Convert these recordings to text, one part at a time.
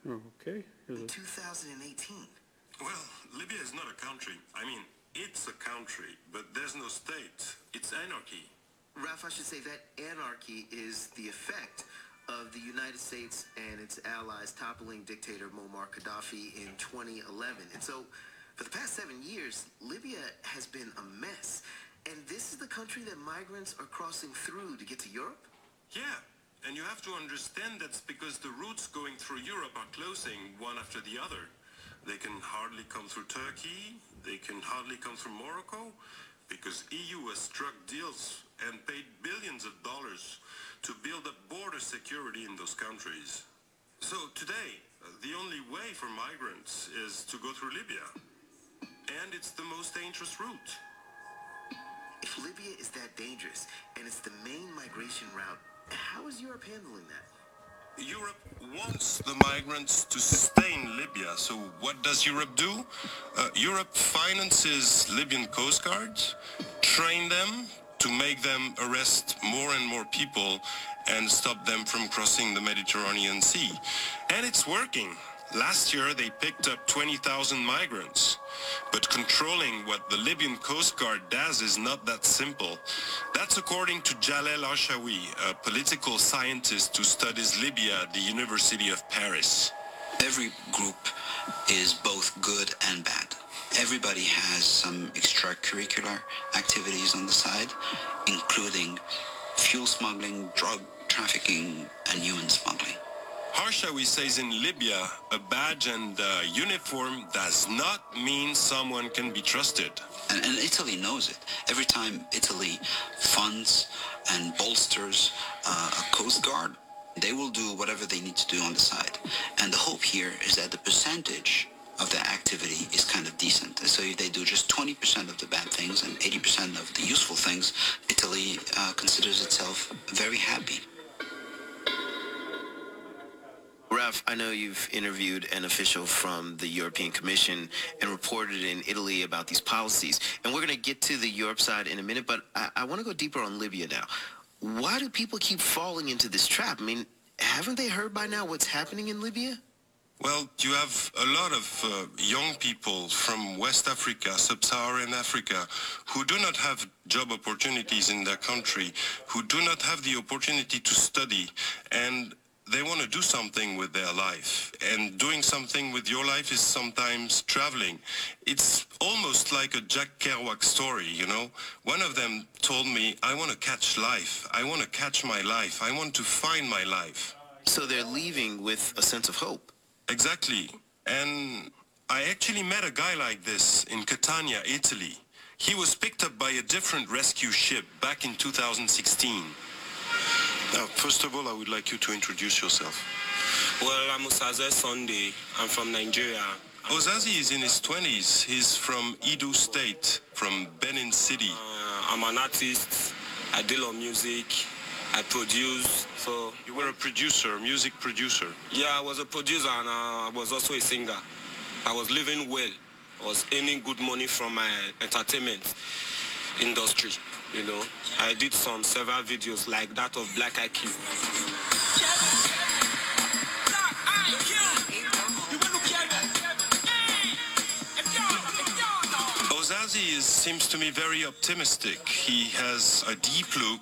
Okay. In 2018. Well, Libya is not a country. I mean, it's a country, but there's no state. It's anarchy. Ralph, I should say that anarchy is the effect of the United States and its allies toppling dictator Muammar Gaddafi in 2011. And so, for the past 7 years, Libya has been a mess. And this is the country that migrants are crossing through to get to Europe? Yeah, and you have to understand that's because the routes going through Europe are closing one after the other. They can hardly come through Turkey, they can hardly come through Morocco, because EU has struck deals and paid billions of dollars to build up border security in those countries. So today, the only way for migrants is to go through Libya. And it's the most dangerous route. If Libya is that dangerous, and it's the main migration route, how is Europe handling that? Europe wants the migrants to stay in Libya. So what does Europe do? Europe finances Libyan coast guards, train them to make them arrest more and more people and stop them from crossing the Mediterranean Sea. And it's working. Last year they picked up 20,000 migrants. But controlling what the Libyan Coast Guard does is not that simple. That's according to Jalel Ashawi, a political scientist who studies Libya at the University of Paris. Every group is both good and bad. Everybody has some extracurricular activities on the side, including fuel smuggling, drug trafficking, and human smuggling. Harshawi says in Libya, a badge and a uniform does not mean someone can be trusted. And Italy knows it. Every time Italy funds and bolsters a coast guard, they will do whatever they need to do on the side. And the hope here is that the percentage of that activity is kind of decent. So if they do just 20% of the bad things and 80% of the useful things, Italy considers itself very happy. Ralph, I know you've interviewed an official from the European Commission and reported in Italy about these policies. And we're going to get to the Europe side in a minute, but I want to go deeper on Libya now. Why do people keep falling into this trap? I mean, haven't they heard by now what's happening in Libya? Well, you have a lot of young people from West Africa, Sub-Saharan Africa, who do not have job opportunities in their country, who do not have the opportunity to study, and they want to do something with their life. And doing something with your life is sometimes traveling. It's almost like a Jack Kerouac story, you know? One of them told me, I want to catch life. I want to catch my life. I want to find my life. So they're leaving with a sense of hope. Exactly. And I actually met a guy like this in Catania, Italy. He was picked up by a different rescue ship back in 2016. Now, first of all, I would like you to introduce yourself. Well, I'm Osaze Sunday. I'm from Nigeria. Osaze is in his 20s. He's from Edo State, from Benin City. I'm an artist. I deal on music. I produce. So you were a producer, music producer? Yeah, I was a producer and I was also a singer. I was living well. I was earning good money from my entertainment industry. You know, I did several videos like that of Black IQ. Osaze seems to me very optimistic. He has a deep look.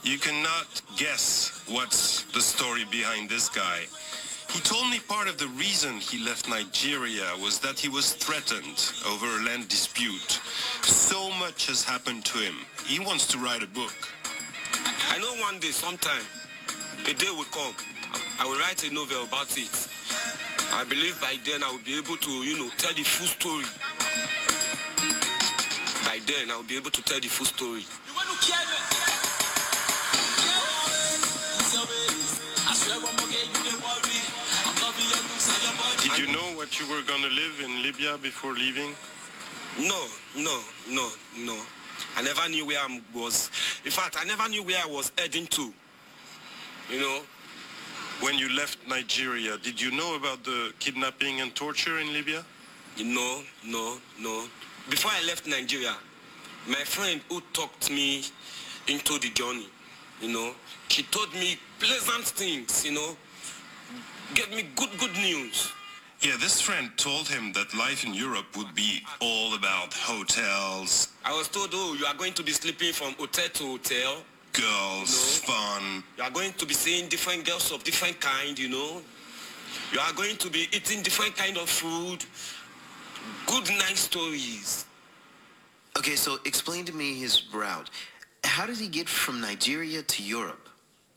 You cannot guess what's the story behind this guy. He told me part of the reason he left Nigeria was that he was threatened over a land dispute. So much has happened to him. He wants to write a book. I know one day, sometime, a day will come. I will write a novel about it. I believe by then I will be able to, tell the full story. By then I will be able to tell the full story. Did you know what you were going to live in Libya before leaving? No. I never knew where I was. In fact, I never knew where I was heading to. When you left Nigeria, did you know about the kidnapping and torture in Libya? No. Before I left Nigeria, my friend who talked me into the journey, she told me pleasant things, gave me good news. Yeah, this friend told him that life in Europe would be all about hotels, I was told, oh, you are going to be sleeping from hotel to hotel. girls, No. fun. You are going to be seeing different girls of different kind, you know. You are going to be eating different kind of food. Good, nice stories. Okay, so explain to me his route. How did he get from Nigeria to Europe?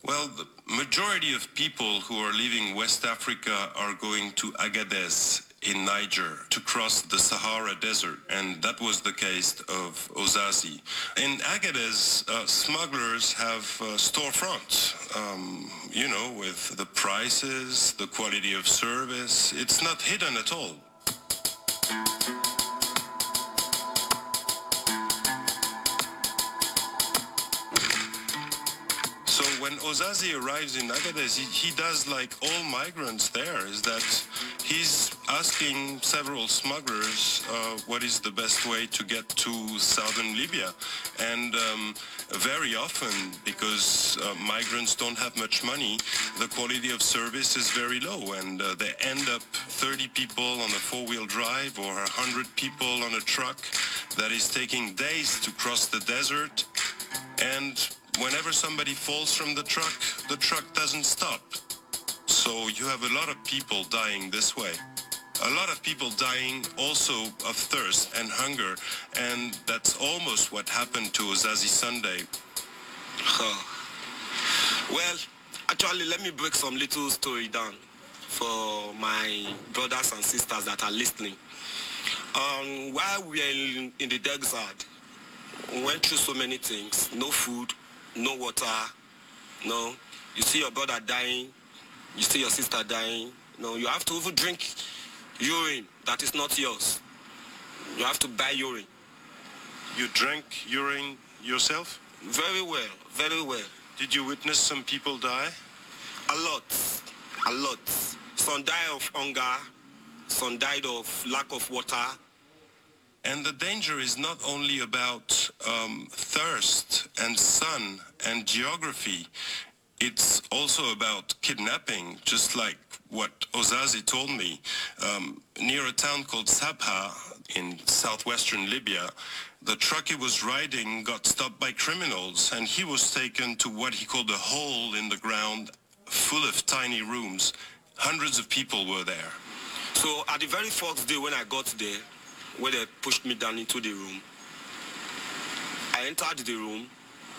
Well, the majority of people who are leaving West Africa are going to Agadez in Niger to cross the Sahara Desert, and that was the case of Ozazi. In Agadez, smugglers have storefronts, with the prices, the quality of service. It's not hidden at all. So when Ozazi arrives in Agadez, he does like all migrants there, is that he's asking several smugglers what is the best way to get to southern Libya. And very often, because migrants don't have much money, the quality of service is very low, and they end up 30 people on a four-wheel drive or 100 people on a truck that is taking days to cross the desert. And whenever somebody falls from the truck doesn't stop. So you have a lot of people dying this way. A lot of people dying also of thirst and hunger, and that's almost what happened to Ozazi Sunday. Well, actually, let me break some little story down for my brothers and sisters that are listening. While we were in the desert, we went through so many things. No food, no water, no. You see your brother dying, you see your sister dying. No, you have to even drink urine that is not yours. You have to buy urine. You drank urine yourself? Very well, very well. Did you witness some people die? A lot. Some died of hunger, some died of lack of water. And the danger is not only about thirst and sun and geography. It's also about kidnapping, just like what Ozazi told me. Near a town called Sabha in southwestern Libya, the truck he was riding got stopped by criminals, and he was taken to what he called a hole in the ground full of tiny rooms. Hundreds of people were there. So at the very first day when I got there, when they pushed me down into the room, I entered the room.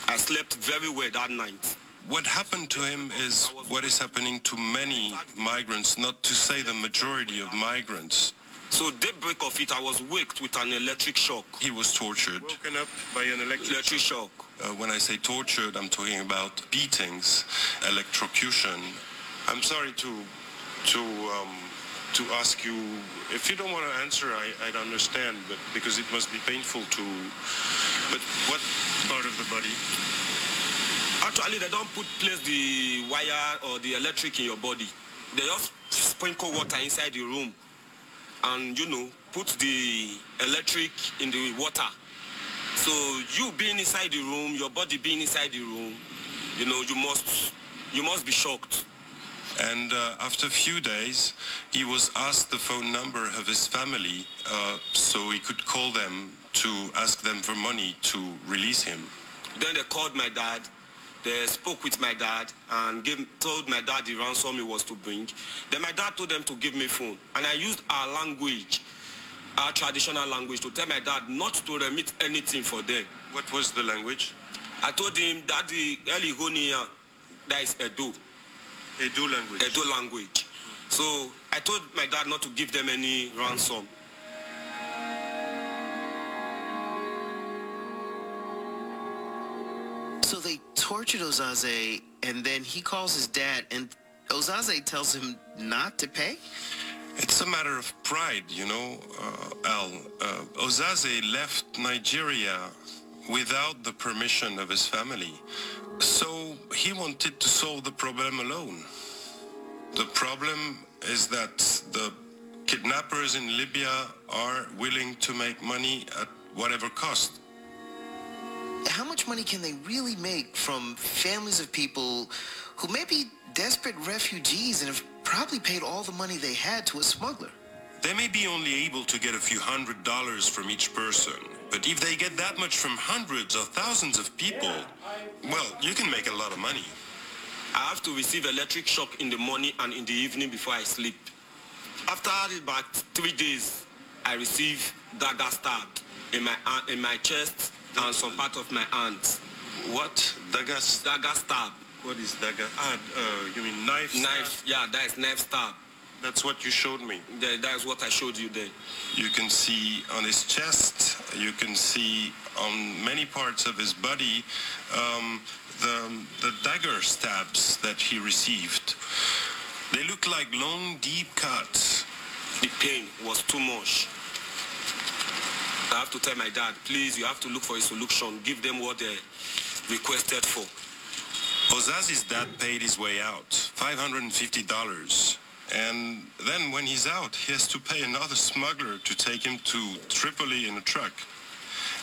I slept very well that night. What happened to him is what is happening to many migrants, not to say the majority of migrants. So daybreak of it, I was waked with an electric shock. He was tortured. Woken up by an electric shock. When I say tortured, I'm talking about beatings, electrocution. I'm sorry to ask you, if you don't want to answer, I'd understand, but because it must be painful to. But what part of the body? Actually, they don't place the wire or the electric in your body. They just sprinkle water inside the room and, put the electric in the water. So you being inside the room, your body being inside the room, you must be shocked. And after a few days, he was asked the phone number of his family so he could call them to ask them for money to release him. Then they called my dad. They spoke with my dad and told my dad the ransom he was to bring. Then my dad told them to give me phone. And I used our language, our traditional language, to tell my dad not to remit anything for them. What was the language? I told him that the Elihonia, that is Edo. Edo language. Edo language. So I told my dad not to give them any ransom. So they tortured Ozaze, and then he calls his dad, and Ozaze tells him not to pay? It's a matter of pride, Al. Ozaze left Nigeria without the permission of his family. So he wanted to solve the problem alone. The problem is that the kidnappers in Libya are willing to make money at whatever cost. How much money can they really make from families of people who may be desperate refugees and have probably paid all the money they had to a smuggler. They may be only able to get a few $100 from each person, but if they get that much from hundreds or thousands of people, well, you can make a lot of money. I have to receive electric shock in the morning and in the evening before I sleep. After about 3 days, I receive dagger stab in my chest and some part of my hands. What? Dagger? Dagger stab. What is dagger? You mean knife? Knife, yeah, that is knife stab. That's what you showed me. That is what I showed you then. You can see on his chest, you can see on many parts of his body the dagger stabs that he received. They look like long, deep cuts. The pain was too much. I have to tell my dad, please, you have to look for a solution. Give them what they requested for. Ozazi's dad paid his way out, $550. And then when he's out, he has to pay another smuggler to take him to Tripoli in a truck.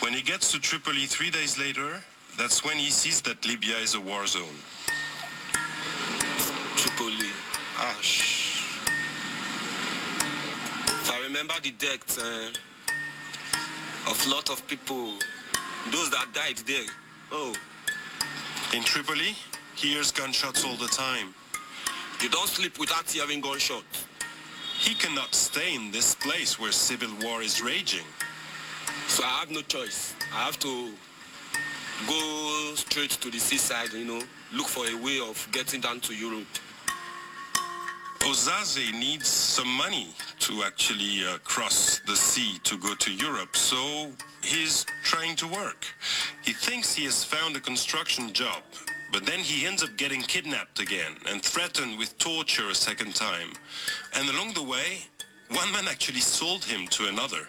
When he gets to Tripoli 3 days later, that's when he sees that Libya is a war zone. Tripoli. Ash. If I remember the deaths of a lot of people, those that died there. Oh. In Tripoli, he hears gunshots all the time. You don't sleep without hearing gunshots. He cannot stay in this place where civil war is raging. So I have no choice. I have to go straight to the seaside, look for a way of getting down to Europe. Ozazi needs some money to actually cross the sea to go to Europe, so he's trying to work. He thinks he has found a construction job, but then he ends up getting kidnapped again and threatened with torture a second time. And along the way, one man actually sold him to another.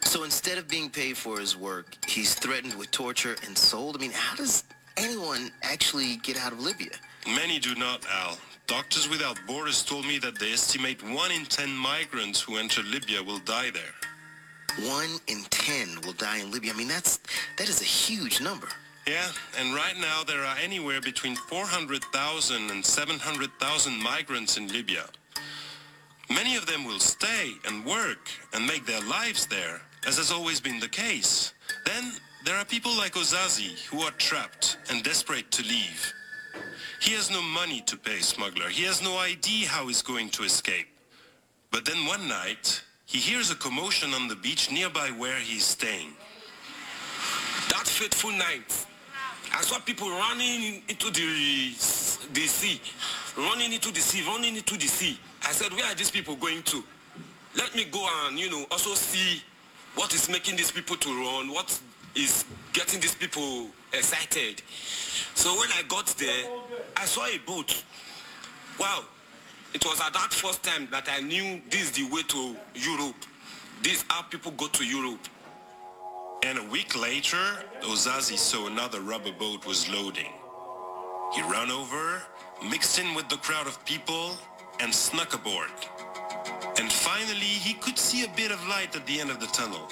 So instead of being paid for his work, he's threatened with torture and sold? I mean, how does anyone actually get out of Libya? Many do not, Al. Doctors Without Borders told me that they estimate 1 in 10 migrants who enter Libya will die there. 1 in 10 will die in Libya. I mean, that is a huge number. Yeah, and right now there are anywhere between 400,000 and 700,000 migrants in Libya. Many of them will stay and work and make their lives there, as has always been the case. Then there are people like Ozazi who are trapped and desperate to leave. He has no money to pay a smuggler. He has no idea how he's going to escape. But then one night, he hears a commotion on the beach nearby where he's staying. That fateful night, I saw people running into the sea, running into the sea. I said, where are these people going to? Let me go and, also see what is making these people to run, what is getting these people excited. So when I got there, I saw a boat. Wow. It was at that first time that I knew this is the way to Europe. This is how people go to Europe. And a week later, Ozazi saw another rubber boat was loading. He ran over, mixed in with the crowd of people, and snuck aboard. And finally, he could see a bit of light at the end of the tunnel.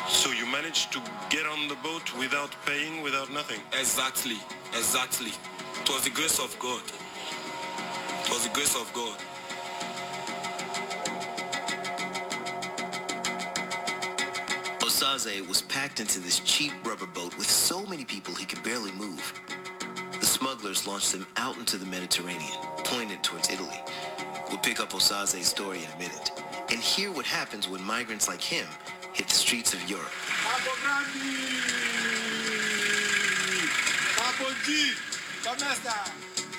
So you managed to get on the boat without paying, without nothing? Exactly. It was the grace of God. It was the grace of God. Osaze was packed into this cheap rubber boat with so many people he could barely move. The smugglers launched him out into the Mediterranean, pointed towards Italy. We'll pick up Osaze's story in a minute and hear what happens when migrants like him hit the streets of Europe.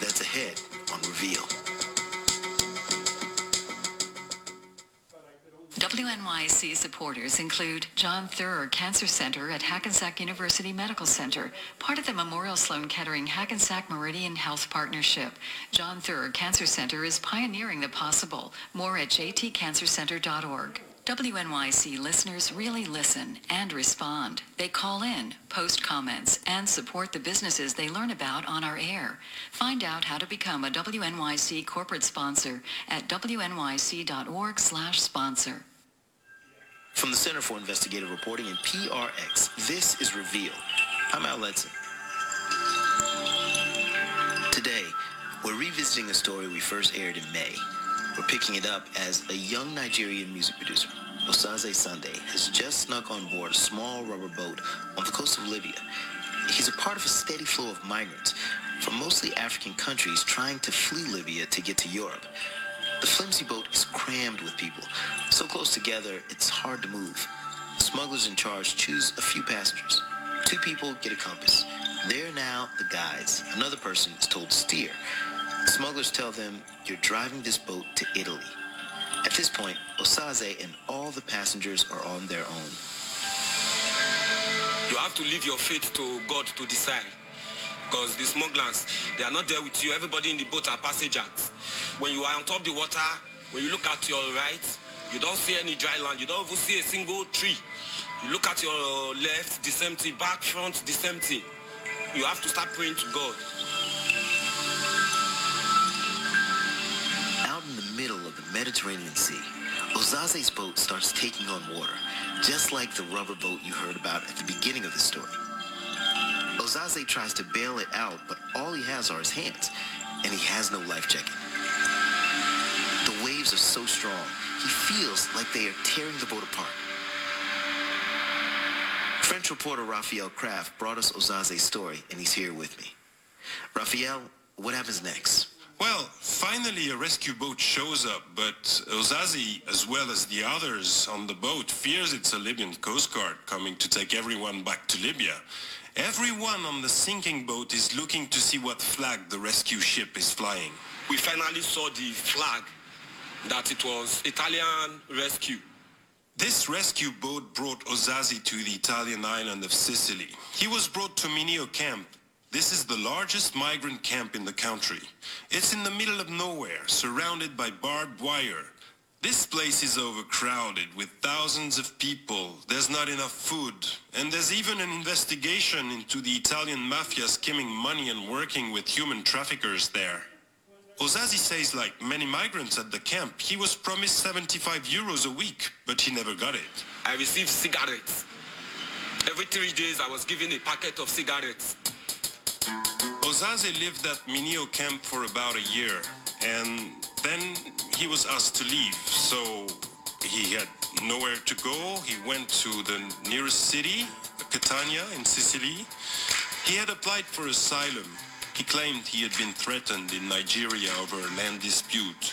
That's ahead on Reveal. WNYC supporters include John Theurer Cancer Center at Hackensack University Medical Center, part of the Memorial Sloan Kettering Hackensack Meridian Health Partnership. John Theurer Cancer Center is pioneering the possible. More at jtcancercenter.org. WNYC listeners really listen and respond. They call in, post comments, and support the businesses they learn about on our air. Find out how to become a WNYC corporate sponsor at wnyc.org/sponsor. From the Center for Investigative Reporting and PRX, this is Reveal. I'm Al Letson. Today, We're revisiting a story we first aired in May. We're picking it up as a young Nigerian music producer, Osaze Sunday, has just snuck on board a small rubber boat on the coast of Libya. He's a part of a steady flow of migrants from mostly African countries trying to flee Libya to get to Europe. The flimsy boat is crammed with people, so close together it's hard to move. Smugglers in charge choose a few passengers. 2 people get a compass. They're now the guides. Another person is told to steer. Smugglers tell them, you're driving this boat to Italy. At this point, Osaze and all the passengers are on their own. You have to leave your faith to God to decide. Because the smugglers, they are not there with you. Everybody in the boat are passengers. When you are on top of the water, when you look at your right, you don't see any dry land. You don't even see a single tree. You look at your left, the same thing. Back, front, the same thing. You have to start praying to God. Out in the middle of the Mediterranean Sea, Osaze's boat starts taking on water, just like the rubber boat you heard about at the beginning of the story. Osaze tries to bail it out, but all he has are his hands, and he has no life jacket. The waves are so strong, he feels like they are tearing the boat apart. French reporter Raphael Kraft brought us Osaze's story, and he's here with me. Raphael, what happens next? Well, finally a rescue boat shows up, but Osaze, as well as the others on the boat, fears it's a Libyan Coast Guard coming to take everyone back to Libya. Everyone on the sinking boat is looking to see what flag the rescue ship is flying. We finally saw the flag, that it was Italian rescue. This rescue boat brought Osaze to the Italian island of Sicily. He was brought to Mineo camp. This is the largest migrant camp in the country. It's in the middle of nowhere, surrounded by barbed wire. This place is overcrowded with thousands of people. There's not enough food. And there's even an investigation into the Italian mafia skimming money and working with human traffickers there. Osaze says, like many migrants at the camp, he was promised 75 euros a week, but he never got it. I received cigarettes. Every 3 days I was given a packet of cigarettes. Osaze lived at Mineo camp for about a year, and then he was asked to leave, so he had nowhere to go. He went to the nearest city, Catania in Sicily. He had applied for asylum. He claimed he had been threatened in Nigeria over a land dispute.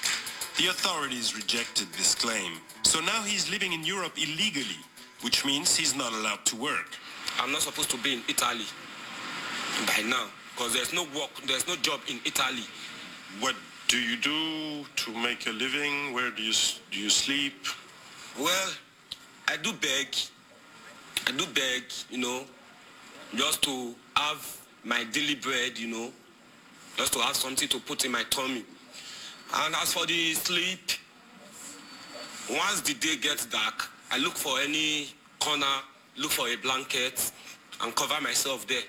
The authorities rejected this claim. So now he's living in Europe illegally, which means he's not allowed to work. I'm not supposed to be in Italy by now, because there's no work, there's no job in Italy. What do you do to make a living? Where do you sleep? Well, I do beg, you know, just to have my daily bread, you know, just to have something to put in my tummy. And as for the sleep, once the day gets dark, I look for any corner, look for a blanket, and cover myself there.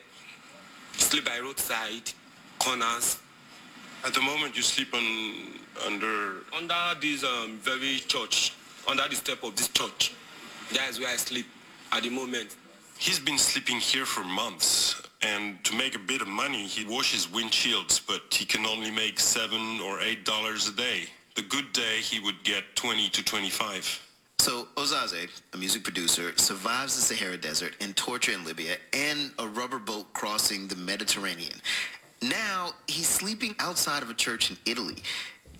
Sleep by roadside, corners. At the moment you sleep under this very church, under the step of this church. That is where I sleep at the moment. He's been sleeping here for months, and to make a bit of money, he washes windshields, but he can only make $7 or $8 a day. The good day, he would get 20 to 25. So Osaze, a music producer, survives the Sahara Desert and torture in Libya and a rubber boat crossing the Mediterranean. Now he's sleeping outside of a church in Italy,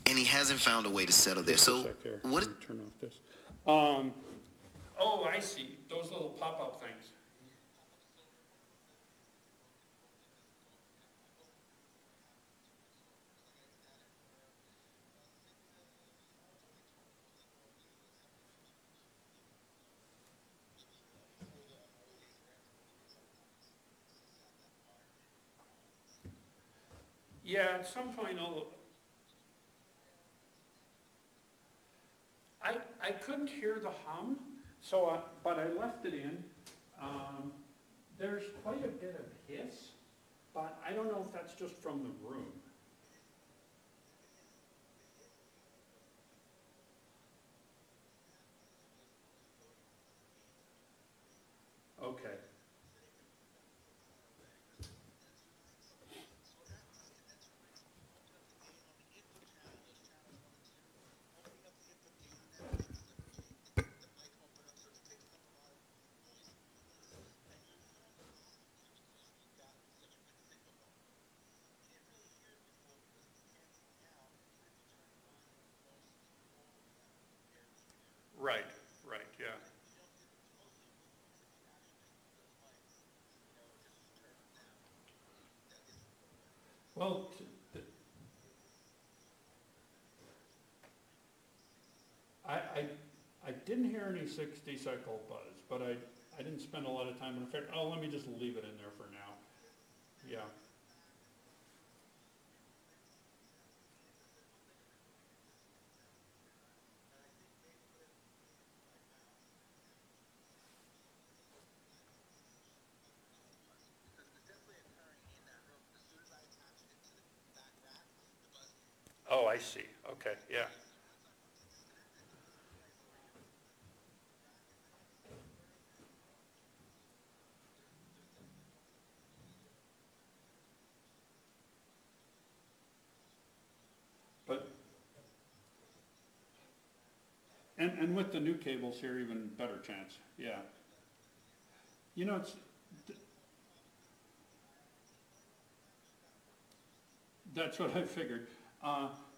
and he hasn't found a way to settle there. So what? Turn off this. Oh, I see. Those little pop-up things. Yeah, at some point, I couldn't hear the hum, so but I left it in. There's quite a bit of hiss, but I don't know if that's just from the room. Okay. Well, I didn't hear any 60 cycle buzz, but I didn't spend a lot of time in effect. Oh, let me just leave it in there for now. Yeah. Oh, I see. Okay, yeah. But, and with the new cables here, even better chance, yeah. You know, that's what I figured.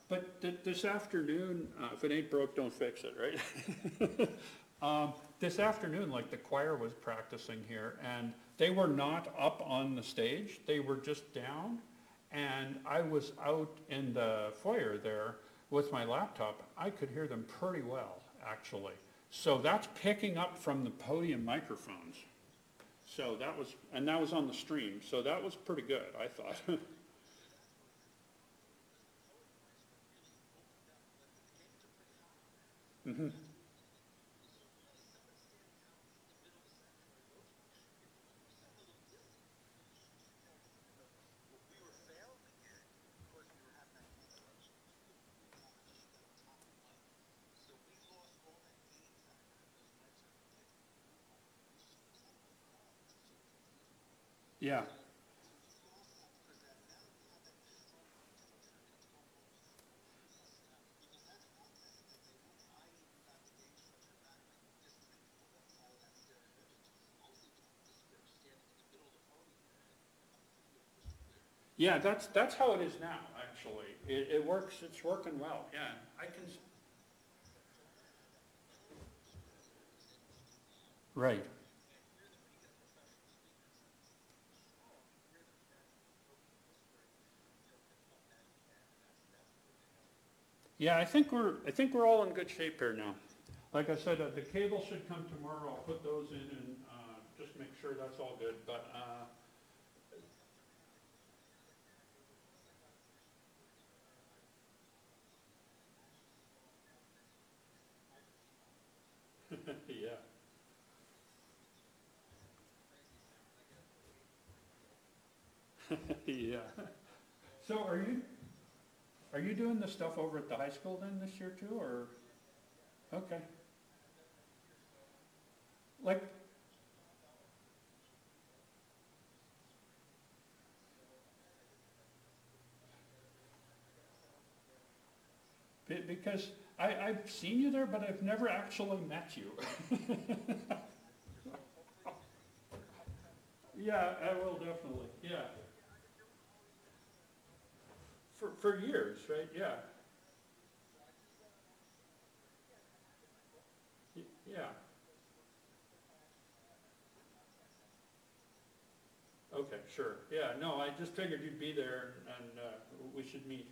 But this afternoon, if it ain't broke, don't fix it, right? This afternoon, like the choir was practicing here, and they were not up on the stage, they were just down, and I was out in the foyer there with my laptop. I could hear them pretty well, actually. So that's picking up from the podium microphones. So that was, and that was on the stream, so that was pretty good, I thought. Mm-hmm. Yeah. Yeah, that's how it is now, actually. It works, it's working well, yeah. I can, right. Yeah, I think we're all in good shape here now. Like I said, the cable should come tomorrow. I'll put those in and just make sure that's all good. But yeah, yeah. So are you doing the stuff over at the high school then this year too, or? Okay. Like, because I've seen you there, but I've never actually met you. Yeah, I will definitely. Yeah. For years, right? Yeah. Yeah. Okay, sure. Yeah, no, I just figured you'd be there and we should meet.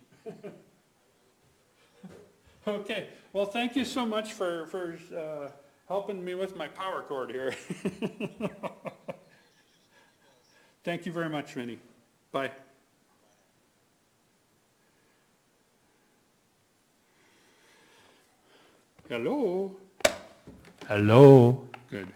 Okay, well, thank you so much for helping me with my power cord here. Thank you very much, Vinny. Bye. Hello? Hello? Good.